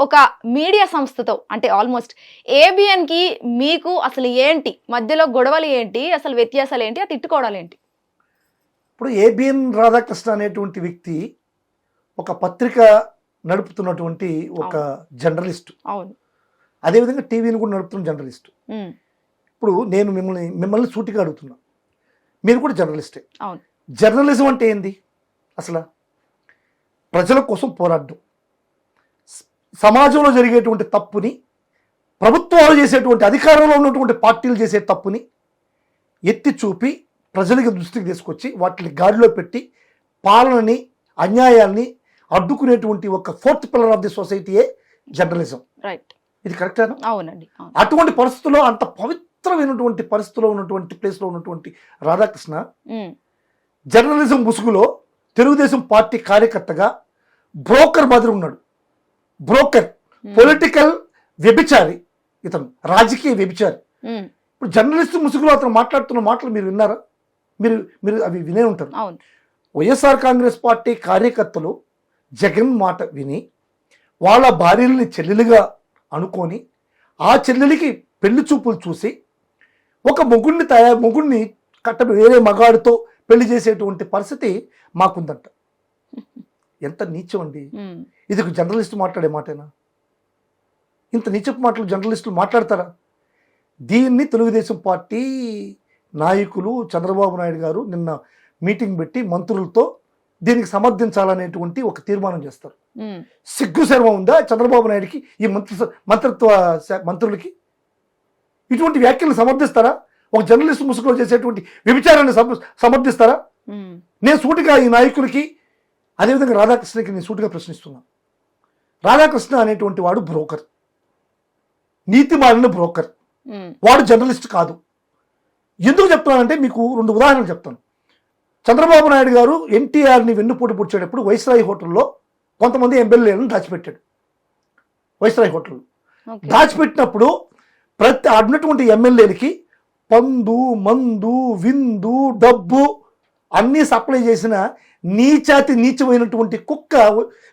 ఒక మీడియా సంస్థతో అంటే ఆల్మోస్ట్ ఏబిఎన్ కి మీకు అసలు ఏంటి మధ్యలో గొడవలు ఏంటి, అసలు వ్యత్యాసాలు ఏంటి, ఆ తిట్టుకోవడాలు ఏంటి? ఇప్పుడు ఏబిఎన్ రాధాకృష్ణ అనేటువంటి వ్యక్తి ఒక పత్రిక నడుపుతున్నటువంటి ఒక జర్నలిస్టు. అవును. అదేవిధంగా టీవీని కూడా నడుపుతున్న జర్నలిస్టు. ఇప్పుడు నేను మిమ్మల్ని సూటిగా అడుగుతున్నా, మీరు కూడా జర్నలిస్టే. అవును. జర్నలిజం అంటే ఏంది అసలు? ప్రజల కోసం పోరాడడం, సమాజంలో జరిగేటువంటి తప్పుని, ప్రభుత్వాలు చేసేటువంటి అధికారంలో ఉన్నటువంటి పార్టీలు చేసే తప్పుని ఎత్తి చూపి ప్రజలకి దృష్టికి తీసుకొచ్చి వాటిని గాడిలో పెట్టి పాలనని, అన్యాయాన్ని అడ్డుకునేటువంటి ఒక ఫోర్త్ పిల్లర్ ఆఫ్ ది సొసైటీయే జర్నలిజం. రైట్. ఇది కరెక్టేనా? అవునండి. అటువంటి పరిస్థితుల్లో, అంత పవిత్రమైనటువంటి పరిస్థితిలో ఉన్నటువంటి ప్లేస్లో ఉన్నటువంటి రాధాకృష్ణ జర్నలిజం ముసుగులో తెలుగుదేశం పార్టీ కార్యకర్తగా బ్రోకర్ మాదిరి ఉన్నాడు. బ్రోకర్, పొలిటికల్ వ్యభిచారి, ఇతను రాజకీయ వ్యభిచారి. ఇప్పుడు జర్నలిస్ట్ ముసుగులో అతను మాట్లాడుతున్న మాటలు మీరు విన్నారా? మీరు అవి వినే ఉంటారు. వైఎస్ఆర్ కాంగ్రెస్ పార్టీ కార్యకర్తలు జగన్ మాట విని వాళ్ళ భార్యల్ని చెల్లెలుగా అనుకొని ఆ చెల్లెలికి పెళ్లి చూపులు చూసి ఒక మొగుడిని వేరే మగాడితో పెళ్లి చేసేటువంటి పరిస్థితి మాకుందంట. ఎంత నీచం అండి ఇది! ఒక జర్నలిస్ట్ మాట్లాడే మాటేనా? ఇంత నీచపు మాటలు జర్నలిస్టులు మాట్లాడతారా? దీన్ని తెలుగుదేశం పార్టీ నాయకులు చంద్రబాబు నాయుడు గారు నిన్న మీటింగ్ పెట్టి మంత్రులతో దీనికి సమర్థించాలనేటువంటి ఒక తీర్మానం చేస్తారు. సిగ్గు శర్మ ఉందా చంద్రబాబు నాయుడికి, ఈ మంత్రిత్వ మంత్రులకి? ఇటువంటి వ్యాఖ్యలను సమర్థిస్తారా? ఒక జర్నలిస్ట్ ముసుగులో చేసేటువంటి వ్యభిచారాన్ని సమర్థిస్తారా? నేను సూటిగా ఈ నాయకులకి, అదేవిధంగా రాధాకృష్ణకి నేను సూటిగా ప్రశ్నిస్తున్నా. రాధాకృష్ణ అనేటువంటి వాడు బ్రోకర్, నీతి మాలిన బ్రోకర్. వాడు జర్నలిస్ట్ కాదు. ఎందుకు చెప్తున్నానంటే మీకు 2 ఉదాహరణలు చెప్తాను. చంద్రబాబు నాయుడు గారు ఎన్టీఆర్ని వెన్నుపోటు పుచ్చేటప్పుడు వైస్రాయ్ హోటల్లో కొంతమంది ఎమ్మెల్యేలను దాచిపెట్టాడు. వైస్రాయ్ హోటల్లో దాచిపెట్టినప్పుడు ప్రతి అన్నటువంటి ఎమ్మెల్యేలకి పందు, మందు, విందు, డబ్బు అన్నీ సప్లై చేసిన నీచమైనటువంటి కుక్క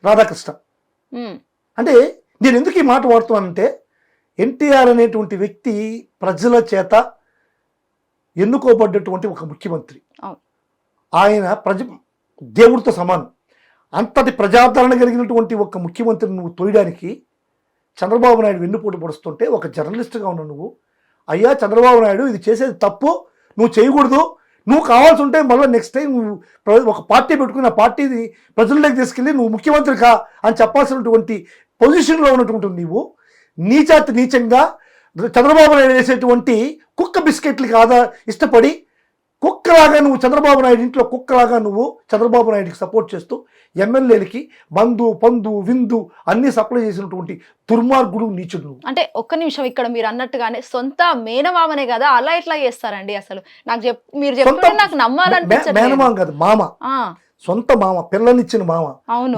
రాధాకృష్ణ. అంటే నేను ఎందుకు ఈ మాట వాడుతున్నానంటే, ఎన్టీఆర్ అనేటువంటి వ్యక్తి ప్రజల చేత ఎన్నుకోబడ్డటువంటి ఒక ముఖ్యమంత్రి. ఆయన దేవుడితో సమానం. అంతటి ప్రజాదరణ కలిగినటువంటి ఒక ముఖ్యమంత్రిని నువ్వు తోయడానికి చంద్రబాబు నాయుడు వెన్నుపోటు పొడుస్తుంటే ఒక జర్నలిస్ట్గా ఉన్న నువ్వు, అయ్యా చంద్రబాబు నాయుడు ఇది చేసేది తప్పు, నువ్వు చేయకూడదు, నువ్వు కావాల్సి ఉంటే మళ్ళీ నెక్స్ట్ టైం నువ్వు ఒక పార్టీ పెట్టుకుని ఆ పార్టీని ప్రజల్లోకి తీసుకెళ్ళి నువ్వు ముఖ్యమంత్రి కా అని చెప్పాల్సినటువంటి పొజిషన్లో ఉన్నటువంటి నువ్వు నీచంగా చంద్రబాబు నాయుడు వేసేటువంటి కుక్క బిస్కెట్లకి ఇష్టపడి కుక్కలాగా నువ్వు చంద్రబాబు నాయుడు ఇంట్లో కుక్కలాగా నువ్వు చంద్రబాబు నాయుడికి సపోర్ట్ చేస్తూ ఎమ్మెల్యేలకి బంధు, పందు, విందు అన్ని సప్లై చేసినటువంటి దుర్మార్గుడు, నీచుడు. అంటే ఒక్క నిమిషం, ఇక్కడ మీరు అన్నట్టుగానే సొంత మేనమామనే కదా, అలా ఎట్లా చేస్తారండి? అసలు మీరు చెప్తే నాకు నమ్మాలనిపించదు. మేనమామ కాదు, మామ, సొంత మామ, పిల్లనిచ్చిన మామ.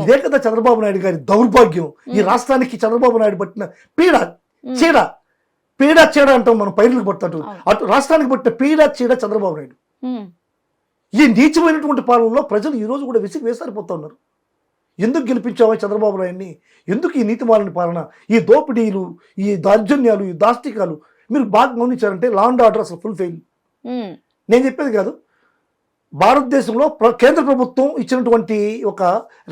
ఇదే కదా చంద్రబాబు నాయుడు గారి దౌర్భాగ్యం. ఈ రాష్ట్రానికి చంద్రబాబు నాయుడు పట్టిన పీడ చీడ అంటాం మనం, పైర్లకు పడుతుంటాం. అటు రాష్ట్రానికి పట్టిన పీడ చీడ చంద్రబాబు నాయుడు. ఈ నీచమైనటువంటి పాలనలో ప్రజలు ఈరోజు కూడా వేసారిపోతా ఉన్నారు. ఎందుకు గెలిపించావా చంద్రబాబు నాయుడిని? ఎందుకు ఈ నీతిమాలిన పాలన, ఈ దోపిడీలు, ఈ దౌర్జన్యాలు, ఈ దాష్టికాలు? మీరు బాగా గమనించారంటే లా అండ్ ఆర్డర్ అసలు ఫుల్ ఫెయిల్. నేను చెప్పేది కాదు, భారతదేశంలో కేంద్ర ప్రభుత్వం ఇచ్చినటువంటి ఒక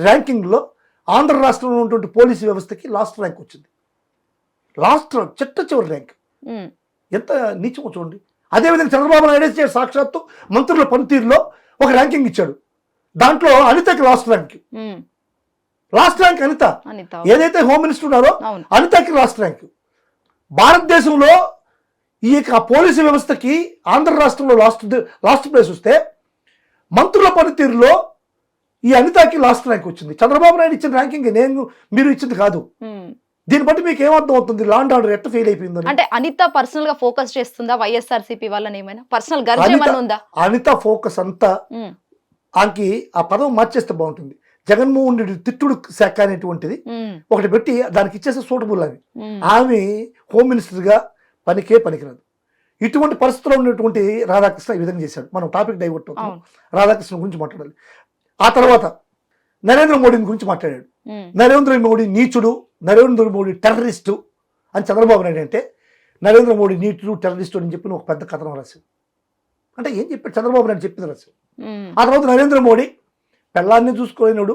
ర్యాంకింగ్లో ఆంధ్ర రాష్ట్రంలో ఉన్నటువంటి పోలీసు వ్యవస్థకి లాస్ట్ ర్యాంక్ వచ్చింది. చివరి ర్యాంక్. ఎంత నీచమో చూడండి. అదేవిధంగా చంద్రబాబు నాయుడు సాక్షాత్తు మంత్రుల పనితీరులో ఒక ర్యాంకింగ్ ఇచ్చాడు. దాంట్లో అనితకి లాస్ట్ ర్యాంక్ అనిత, ఏదైతే హోమ్ మినిస్టర్ ఉన్నారో అనితకి లాస్ట్ ర్యాంక్. భారతదేశంలో ఈ పోలీసు వ్యవస్థకి ఆంధ్ర రాష్ట్రంలో లాస్ట్ ప్లేస్ వస్తే మంత్రుల పనితీరులో ఈ అనితకి లాస్ట్ ర్యాంక్ వచ్చింది. చంద్రబాబు నాయుడు ఇచ్చిన ర్యాంకింగ్ మీరు ఇచ్చింది కాదు. దీన్ని బట్టి మీకు ఏమర్థం అవుతుంది లా అండ్ ఆర్డర్ ఎట్లా ఫెయిల్ అయిపోయింది? అంటే అనిత పర్సనల్ గా ఫోకస్ చేస్తుందా వైఎస్ఆర్సీపీ వాళ్ళని? ఏమైనా పర్సనల్ గర్జ ఉందా? అనిత ఫోకస్ అంతా ఆమెకి ఆ పదం మార్చేస్తే బాగుంటుంది. జగన్మోహన్ రెడ్డి తిట్టుడు శాఖ అనేటువంటిది ఒకటి పెట్టి దానికి ఇచ్చేస్తే సూటబుల్ అని. ఆమె హోమ్ మినిస్టర్ గా పనికిరాదు. ఇటువంటి పరిస్థితుల్లో ఉన్నటువంటి రాధాకృష్ణ ఈ విధంగా చేశాడు. మనం టాపిక్ డైవర్ట్ అవుతాం, రాధాకృష్ణ గురించి మాట్లాడాలి. ఆ తర్వాత నరేంద్ర మోడీని గురించి మాట్లాడాడు. నరేంద్ర మోడీ నీచుడు, నరేంద్ర మోడీ టెర్రరిస్టు అని చంద్రబాబు నాయుడు అంటే నరేంద్ర మోడీ నీచుడు టెర్రరిస్టు అని చెప్పి ఒక పెద్ద కథనం రాశాడు. అంటే ఏం చెప్పాడు చంద్రబాబు నాయుడు చెప్పింది రాశాడు. ఆ తర్వాత నరేంద్ర మోడీ పెళ్ళాన్ని చూసుకోలేనాడు,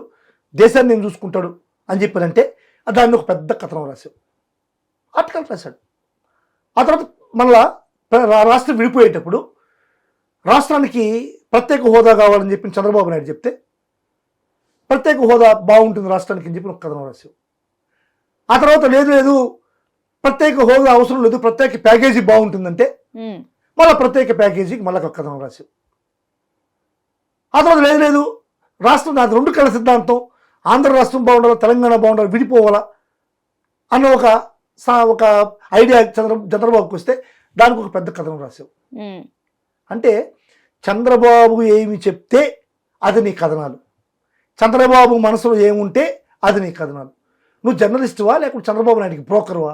దేశాన్ని నేను చూసుకుంటాడు అని చెప్పారంటే దాన్ని ఒక పెద్ద కథనం రాశాడు, ఆర్టికల్ రాశాడు. ఆ తర్వాత మళ్ళా రాష్ట్రం విడిపోయేటప్పుడు రాష్ట్రానికి ప్రత్యేక హోదా కావాలని చెప్పి చంద్రబాబు నాయుడు చెప్తే ప్రత్యేక హోదా బాగుంటుంది రాష్ట్రానికి అని చెప్పి ఒక కథనం రాశావు. ఆ తర్వాత లేదు ప్రత్యేక హోదా అవసరం లేదు, ప్రత్యేక ప్యాకేజీ బాగుంటుందంటే మళ్ళీ ప్రత్యేక ప్యాకేజీకి మళ్ళీ ఒక కథనం రాశావు. ఆ తర్వాత లేదు రాష్ట్రం నాకు రెండు కళ సిద్ధాంతం, ఆంధ్ర రాష్ట్రం బాగుండాలి, తెలంగాణ బాగుండాలి, విడిపోవాలా అన్న ఒక ఐడియా చంద్రబాబుకి వస్తే దానికి ఒక పెద్ద కథనం రాశావు. అంటే చంద్రబాబు ఏమి చెప్తే అది నీ కథనాలు, చంద్రబాబు మనసులో ఏముంటే అది నీ కథనాలు. నువ్వు జర్నలిస్టువా లేకుంటే చంద్రబాబు నాయుడికి బ్రోకర్వా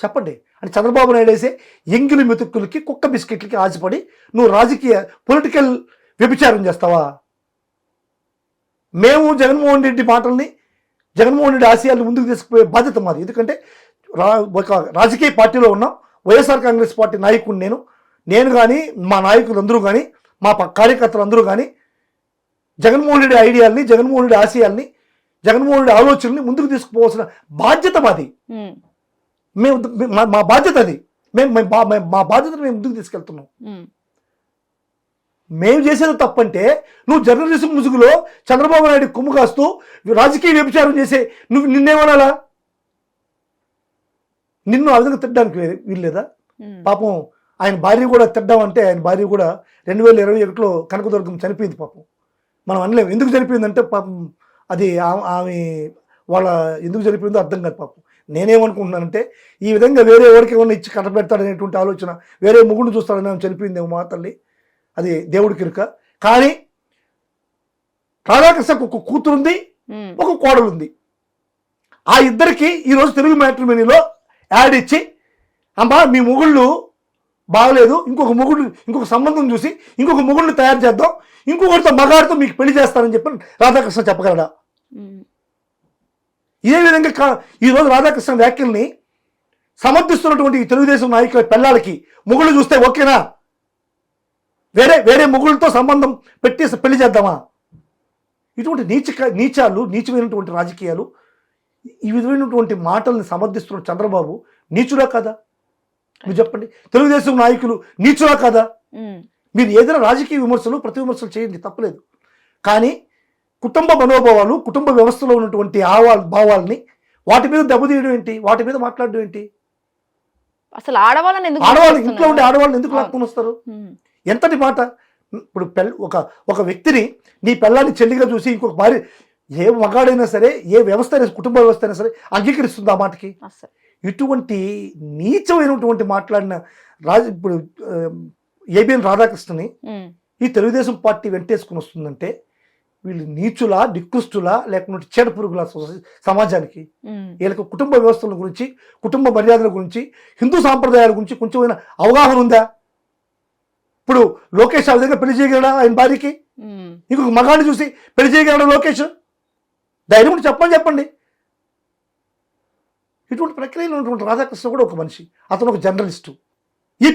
చెప్పండి. అంటే చంద్రబాబు నాయుడు వేసే ఎంగిలి మెతుక్కులకి కుక్క బిస్కెట్లకి ఆశపడి నువ్వు రాజకీయ పొలిటికల్ వ్యభిచారం చేస్తావా? మేము జగన్మోహన్ రెడ్డి మాటల్ని, జగన్మోహన్ రెడ్డి ఆశయాలను ముందుకు తీసుకుపోయే బాధ్యత మాది. ఎందుకంటే ఒక రాజకీయ పార్టీలో ఉన్నాం, వైఎస్ఆర్ కాంగ్రెస్ పార్టీ నాయకుడు నేను కానీ మా నాయకులు అందరూ కానీ మా కార్యకర్తలు అందరూ కానీ జగన్మోహన్ రెడ్డి ఐడియాల్ని, జగన్మోహన్ రెడ్డి ఆశయాల్ని, జగన్మోహన్ రెడ్డి ఆలోచనల్ని ముందుకు తీసుకుపోవాల్సిన బాధ్యత మాది. మా బాధ్యత అది. మా బాధ్యతను మేము ముందుకు తీసుకెళ్తున్నాం. మేము చేసేది తప్పంటే నువ్వు జర్నలిజం ముసుగులో చంద్రబాబు నాయుడు కొమ్ము కాస్తూ రాజకీయ వ్యభిచారం చేసే నిన్నేమనాలా? నిన్ను ఆ విధంగా తిట్టడానికి వీల్లేదా? పాపం ఆయన భార్య కూడా తిడ్డామంటే ఆయన భార్య కూడా 2021లో కనకదుర్గం చనిపోయింది. పాపం మనం అనలేము ఎందుకు చనిపోయిందంటే పాపం అది ఆమె వాళ్ళ ఎందుకు చనిపోయిందో అర్థం కాదు. పాపం నేనేమనుకుంటున్నానంటే ఈ విధంగా వేరే ఎవరికి ఏమన్నా ఇచ్చి కట్టబెడతాడనేటువంటి ఆలోచన, వేరే ముగ్గురు చూస్తాడని ఆమె చనిపోయిందేమో మా తల్లి, అది దేవుడికి ఇరుక. కానీ రాధాకృష్ణకు ఒక కూతురుంది, ఒక కోడలుంది. ఆ ఇద్దరికి ఈరోజు తెలుగు మ్యాట్రిమోనీలో యాడ్ ఇచ్చి అమ్మా మీ మొగుళ్ళు బాగలేదు, ఇంకొక సంబంధం చూసి ఇంకొక మొగుళ్ళని తయారు చేద్దాం, ఇంకొకరితో మగాడితో మీకు పెళ్లి చేస్తానని చెప్పి రాధాకృష్ణ చెప్పగలడా? ఇదే విధంగా ఈరోజు రాధాకృష్ణ వ్యాఖ్యల్ని సమర్థిస్తున్నటువంటి తెలుగుదేశం నాయకుల పిల్లలకి మొగుళ్ళు చూస్తే ఓకేనా? వేరే మొగుళ్ళతో సంబంధం పెట్టేసి పెళ్లి చేద్దామా? ఇటువంటి నీచమైనటువంటి రాజకీయాలు, ఈ విధమైనటువంటి మాటల్ని సమర్థిస్తున్న చంద్రబాబు నీచుడా కాదా? మీరు చెప్పండి. తెలుగుదేశం నాయకులు నీచుడా కాదా? మీరు ఏదైనా రాజకీయ విమర్శలు ప్రతి విమర్శలు చేయండి, తప్పలేదు. కానీ కుటుంబ మనోభావాలు, కుటుంబ వ్యవస్థలో ఉన్నటువంటి భావాలని వాటి మీద దెబ్బతీయడం ఏంటి? వాటి మీద మాట్లాడడం ఏంటి? అసలు ఆడవాళ్ళని ఇంట్లో ఉండే ఆడవాళ్ళని ఎందుకు లాక్కొని వస్తారు? ఎంతటి మాట! ఇప్పుడు ఒక వ్యక్తిని నీ పిల్లాన్ని చెల్లిగా చూసి ఇంకొక భార్య, ఏ మగాడైనా సరే, ఏ వ్యవస్థ అయినా, కుటుంబ వ్యవస్థ అయినా సరే అంగీకరిస్తుంది ఆ మాటకి. ఇటువంటి నీచమైనటువంటి మాట్లాడిన ఇప్పుడు ఏబిఎన్ రాధాకృష్ణని ఈ తెలుగుదేశం పార్టీ వెంటేసుకుని వస్తుందంటే వీళ్ళు నీచులా, నికృష్టులా, లేకుంటే చీడ పురుగుల సమాజానికి. వీళ్ళకి కుటుంబ వ్యవస్థల గురించి, కుటుంబ మర్యాదల గురించి, హిందూ సాంప్రదాయాల గురించి కొంచెమైనా అవగాహన ఉందా? ఇప్పుడు లోకేష్ ఆ విధంగా పెళ్లి చేయగలడా ఆయన భార్యకి? ఇంకొక మగాడిని చూసి పెళ్లి చేయగలడా లోకేష్? ధైర్యం ఉంటే చెప్పండి. ఇటువంటి ప్రక్రియలో ఉన్నటువంటి రాధాకృష్ణ కూడా ఒక మనిషి, అతను ఒక జర్నలిస్టు. ఈ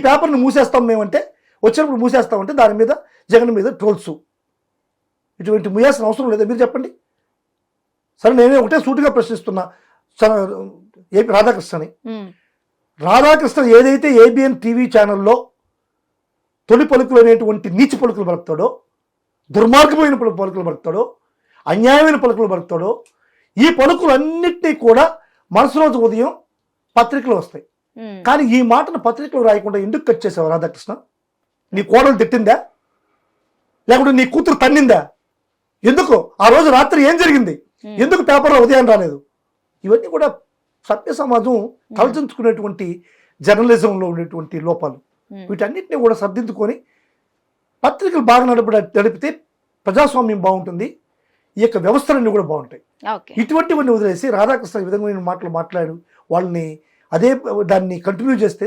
పేపర్ని మూసేస్తాం మేమంటే, వచ్చినప్పుడు మూసేస్తామంటే దాని మీద జగన్ మీద ట్రోల్స్. ఇటువంటి మూయాల్సిన అవసరం లేదా? మీరు చెప్పండి. సరే, నేనే ఒకటే సూటిగా ప్రశ్నిస్తున్నా రాధాకృష్ణ ఏదైతే ఏబిఎన్ టీవీ ఛానల్లో తొలి పలుకులు అనేటువంటి నీచి పలుకులు పలుకుతాడో, దుర్మార్గమైన పలుకులు పలుకుతాడో, అన్యాయమైన పలుకులు పలుకుతాడో, ఈ పలుకులన్నిటినీ కూడా మరుసటి ఉదయం పత్రికలు వస్తాయి. కానీ ఈ మాటను పత్రికలు రాయకుండా ఎందుకు కట్ చేసావు రాధాకృష్ణ? నీ కోడలు తిట్టిందా? లేకుంటే నీ కూతురు తన్నిందా? ఎందుకు? ఆ రోజు రాత్రి ఏం జరిగింది? ఎందుకు పేపర్లో ఉదయం రాలేదు? ఇవన్నీ కూడా సభ్య సమాజం కలచించుకునేటువంటి జర్నలిజంలో ఉండేటువంటి లోపాలు. వీటన్నిటిని కూడా సర్దిద్దుకొని పత్రికలు బాగా నడిపితే ప్రజాస్వామ్యం బాగుంటుంది, ఈ యొక్క వ్యవస్థలన్నీ కూడా బాగుంటాయి. ఇటువంటివన్నీ వదిలేసి రాధాకృష్ణ ఈ విధమైన మాటలు మాట్లాడు వాళ్ళని దాన్ని కంటిన్యూ చేస్తే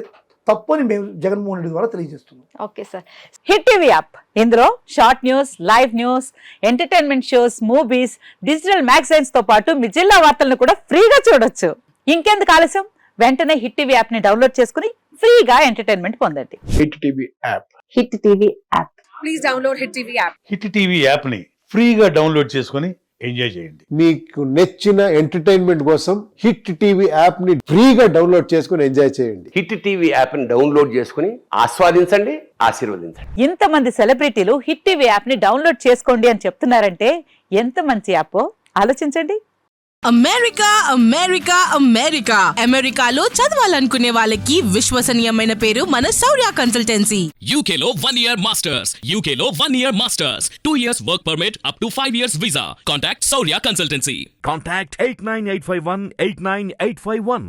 తప్పని మేము జగన్మోహన్ రెడ్డి ద్వారా తెలియజేస్తున్నాం. Okay sir. Hit TV app ఇందులో short news, live news, entertainment shows, movies, digital magazines తో పాటు మీ జిల్లా వార్తలను కూడా ఫ్రీగా చూడొచ్చు. ఇంకెందుకు ఆలస్యం, వెంటనే హిట్ టీవీ యాప్ ని డౌన్లోడ్ చేసుకుని ఫ్రీగా ఎంటర్టైన్మెంట్ పొందండి. Hit TV app. Hit TV app. Please download Hit TV app. Hit TV యాప్ని ఫ్రీగా డౌన్లోడ్ చేసుకొని ఎంజాయ్ చేయండి. మీకు నచ్చిన ఎంటర్టైన్మెంట్ కోసం హిట్ టీవీ యాప్ ని ఫ్రీగా డౌన్లోడ్ చేసుకుని ఎంజాయ్ చేయండి. హిట్ టీవీ యాప్ని డౌన్లోడ్ చేసుకుని ఆస్వాదించండి, ఆశీర్వదించండి. ఇంతమంది సెలబ్రిటీలు హిట్ టీవీ యాప్ ని డౌన్లోడ్ చేసుకోండి అని చెప్తున్నారంటే ఎంత మంచి యాప్ ఆలోచించండి. అమెరికా అమెరికా అమెరికా అమెరికాలో చదవాలనుకునే వాళ్ళకి విశ్వసనీయమైన పేరు మన శౌర్య consultancy. UK Law 1 Year Masters. UK Law 1 Year Masters. 2 years work permit up to 5 years visa. Contact Saurya Consultancy. Contact 89851 89851.